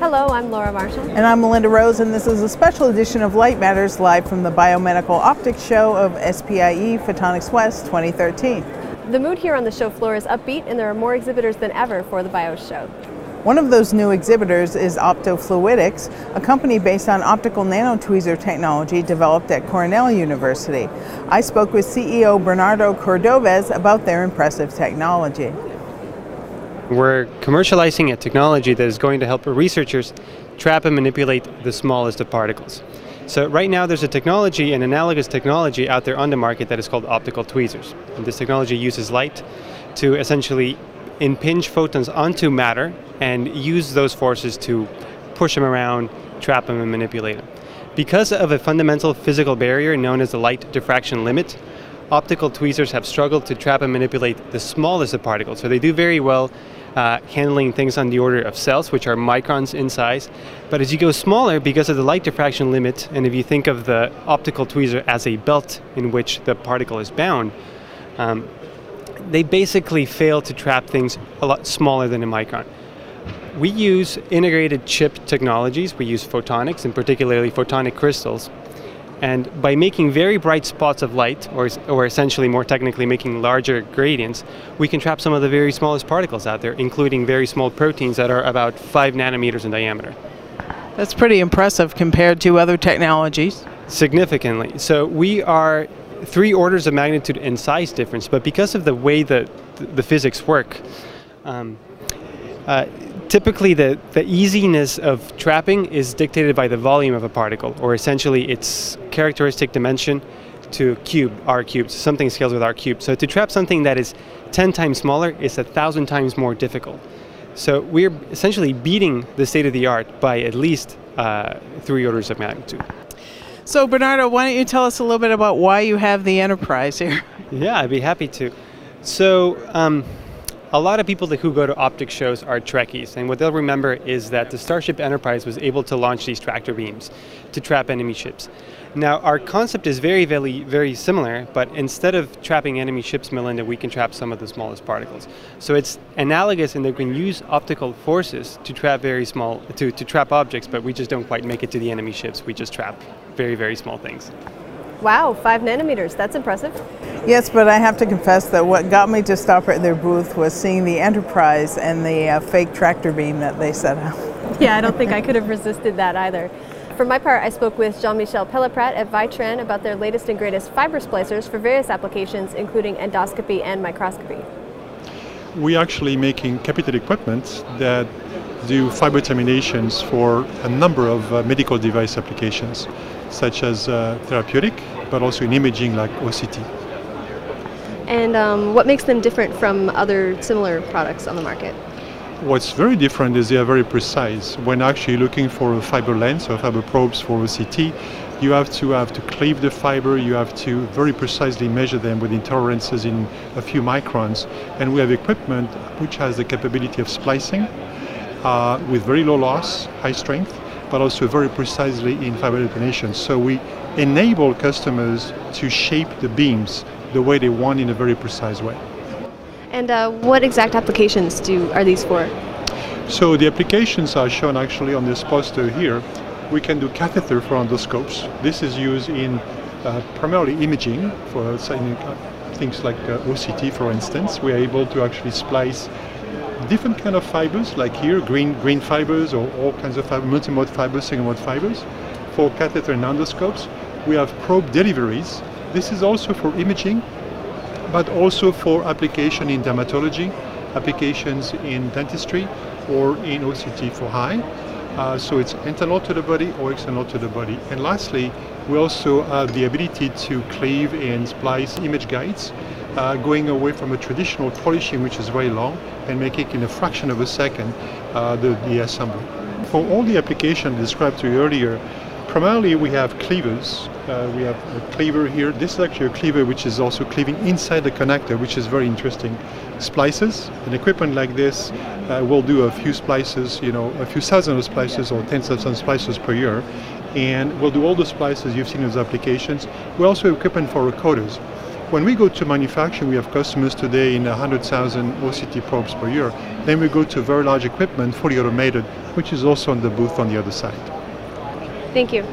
Hello, I'm Laura Marshall. And I'm Melinda Rose, and this is a special edition of Light Matters live from the Biomedical Optics Show of SPIE Photonics West 2013. The mood here on the show floor is upbeat, and there are more exhibitors than ever for the BiOS show. One of those new exhibitors is Optofluidics, a company based on optical nanotweezer technology developed at Cornell University. I spoke with CEO Bernardo Cordovez about their impressive technology. We're commercializing a technology that is going to help researchers trap and manipulate the smallest of particles. So right now there's a technology, an analogous technology out there on the market that is called optical tweezers. And this technology uses light to essentially impinge photons onto matter and use those forces to push them around, trap them, and manipulate them. Because of a fundamental physical barrier known as the light diffraction limit, optical tweezers have struggled to trap and manipulate the smallest of particles. So they do very well handling things on the order of cells, which are microns in size. But as you go smaller, because of the light diffraction limit, and if you think of the optical tweezer as a belt in which the particle is bound, they basically fail to trap things a lot smaller than a micron. We use integrated chip technologies. We use photonics, and particularly photonic crystals. And by making very bright spots of light, or essentially more technically making larger gradients, we can trap some of the very smallest particles out there, including very small proteins that are about 5 nanometers in diameter. That's pretty impressive compared to other technologies. Significantly. So we are 3 orders of magnitude in size difference, but because of the way that the physics work, typically the easiness of trapping is dictated by the volume of a particle, or essentially its characteristic dimension to r cubed. Something scales with r cubed. So to trap something that is 10 times smaller is 1,000 times more difficult. So we're essentially beating the state of the art by at least 3 orders of magnitude. So Bernardo, why don't you tell us a little bit about why you have the Enterprise here? Yeah, I'd be happy to. So a lot of people who go to optics shows are Trekkies, and what they'll remember is that the Starship Enterprise was able to launch these tractor beams to trap enemy ships. Now, our concept is very, very, very similar, but instead of trapping enemy ships, Melinda, we can trap some of the smallest particles. So it's analogous in that we can use optical forces to trap very small, to trap objects, but we just don't quite make it to the enemy ships. We just trap very, very small things. Wow, 5 nanometers, that's impressive. Yes, but I have to confess that what got me to stop at their booth was seeing the Enterprise and the fake tractor beam that they set up. Yeah, I don't think I could have resisted that either. For my part, I spoke with Jean-Michel at Vitran about their latest and greatest fiber splicers for various applications, including endoscopy and microscopy. We're actually making capital equipment that do fiber terminations for a number of medical device applications, such as therapeutic, but also in imaging like OCT. And what makes them different from other similar products on the market? What's very different is they are very precise. When actually looking for a fiber lens or fiber probes for OCT, you have to cleave the fiber, you have to very precisely measure them with tolerances in a few microns. And we have equipment which has the capability of splicing with very low loss, high strength, but also very precisely in fiber detonation. So we enable customers to shape the beams the way they want in a very precise way. And what exact applications are these for? So the applications are shown actually on this poster here. We can do catheter for endoscopes. This is used in primarily imaging for things like OCT, for instance. We are able to actually splice different kind of fibers, like here, green fibers, or all kinds of fibers, multi-mode fibers, single-mode fibers. For catheter and endoscopes, we have probe deliveries. This is also for imaging, but also for application in dermatology, applications in dentistry, or in OCT for high. So it's internal to the body or external to the body. And lastly, we also have the ability to cleave and splice image guides, going away from a traditional polishing, which is very long, and making in a fraction of a second the assembly. For all the applications described to you earlier, primarily we have cleavers. We have a cleaver here. This is actually a cleaver which is also cleaving inside the connector, which is very interesting. Splices, an equipment like this will do a few splices, a few thousand of splices or 10,000 splices per year, and we'll do all the splices you've seen in those applications. We also have equipment for recorders. When we go to manufacturing, we have customers today in 100,000 OCT probes per year. Then we go to very large equipment, fully automated, which is also on the booth on the other side. Thank you.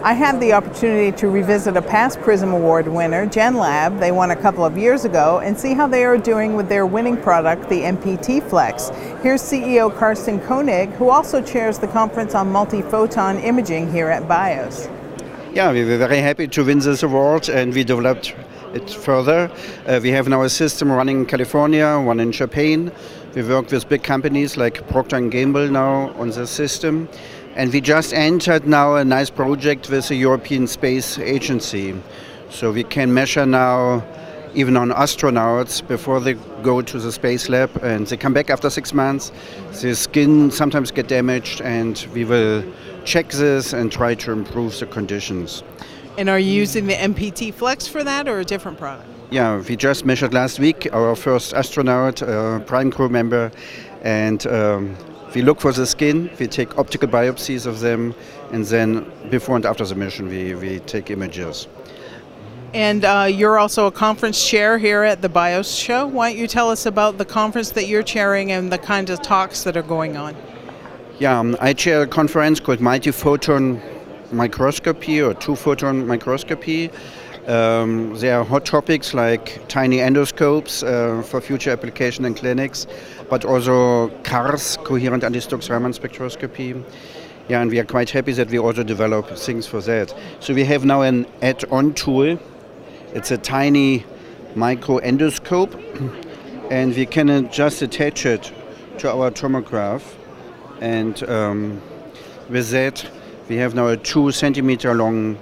I had the opportunity to revisit a past Prism Award winner, GenLab. They won a couple of years ago, and see how they are doing with their winning product, the MPT Flex. Here's CEO Karsten Koenig, who also chairs the conference on multiphoton imaging here at BIOS. Yeah, we were very happy to win this award, and we developed it further. We have now a system running in California, one in Japan. We work with big companies like Procter & Gamble now on the system. And we just entered now a nice project with the European Space Agency. So we can measure now even on astronauts before they go to the space lab and they come back after 6 months. The skin sometimes get damaged, and we will check this and try to improve the conditions. And are you using the MPT Flex for that, or a different product? Yeah, we just measured last week our first astronaut, prime crew member, and we look for the skin, we take optical biopsies of them, and then before and after the mission we take images. And you're also a conference chair here at the BIOS show. Why don't you tell us about the conference that you're chairing and the kinds of talks that are going on? Yeah, I chair a conference called multiphoton microscopy or two-photon microscopy. There are hot topics like tiny endoscopes for future application in clinics, but also CARS, coherent anti-Stokes Raman spectroscopy. Yeah, and we are quite happy that we also develop things for that. So we have now an add-on tool. It's a tiny micro endoscope, and we can just attach it to our tomograph. And with that, we have now a 2 centimeter long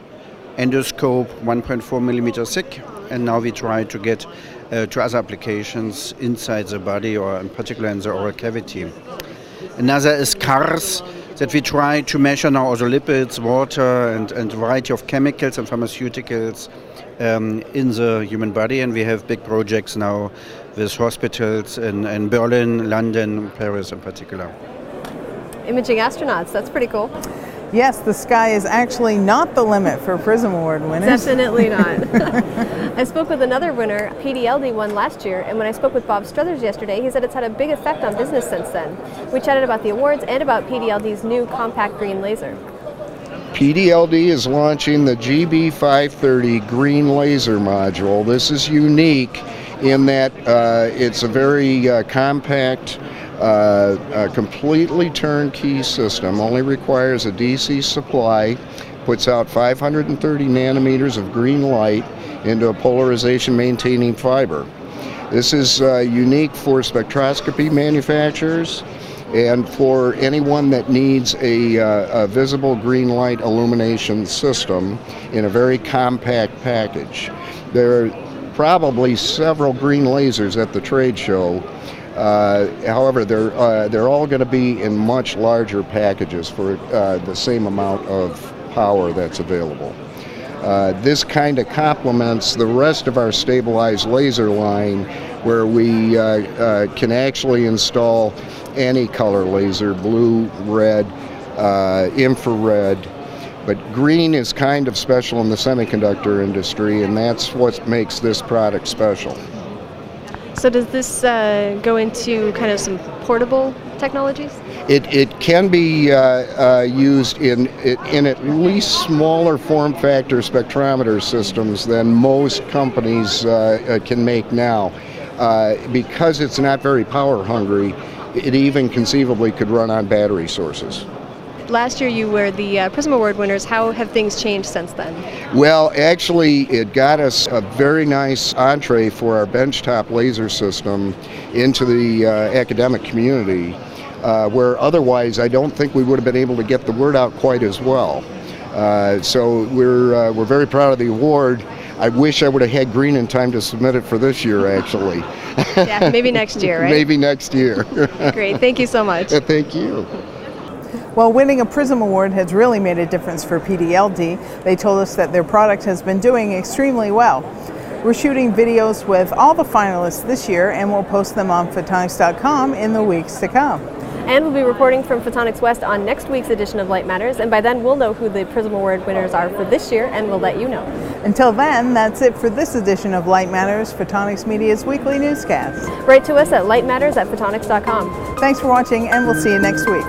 endoscope, 1.4 millimeter thick, and now we try to get to other applications inside the body, or in particular in the oral cavity. Another is CARS, that we try to measure now also lipids, water, and a variety of chemicals and pharmaceuticals in the human body, and we have big projects now with hospitals in Berlin, London, Paris in particular. Imaging astronauts, that's pretty cool. Yes, the sky is actually not the limit for Prism Award winners. Definitely not. I spoke with another winner. PDLD won last year, and when I spoke with Bob Struthers yesterday, he said it's had a big effect on business since then. We chatted about the awards and about PDLD's new compact green laser. PDLD is launching the GB530 green laser module. This is unique in that it's a very compact, completely turnkey system, only requires a DC supply, puts out 530 nanometers of green light into a polarization maintaining fiber. This is unique for spectroscopy manufacturers and for anyone that needs a visible green light illumination system in a very compact package. There are probably several green lasers at the trade show. However, they're all going to be in much larger packages for the same amount of power that's available. This kind of complements the rest of our stabilized laser line, where we can actually install any color laser, blue, red, infrared. But green is kind of special in the semiconductor industry, and that's what makes this product special. So does this go into kind of some portable technologies? It can be used in at least smaller form factor spectrometer systems than most companies can make now. Because it's not very power hungry, it even conceivably could run on battery sources. Last year you were the Prism Award winners. How have things changed since then? Well, actually, it got us a very nice entree for our benchtop laser system into the academic community, where otherwise I don't think we would have been able to get the word out quite as well. So we're very proud of the award. I wish I would have had green in time to submit it for this year, actually. Yeah, maybe next year, right? Maybe next year. Great, thank you so much. Thank you. Well, winning a Prism Award has really made a difference for PDLD. They told us that their product has been doing extremely well. We're shooting videos with all the finalists this year, and we'll post them on Photonics.com in the weeks to come. And we'll be reporting from Photonics West on next week's edition of Light Matters, and by then we'll know who the Prism Award winners are for this year, and we'll let you know. Until then, that's it for this edition of Light Matters, Photonics Media's weekly newscast. Write to us at lightmatters@photonics.com. Thanks for watching, and we'll see you next week.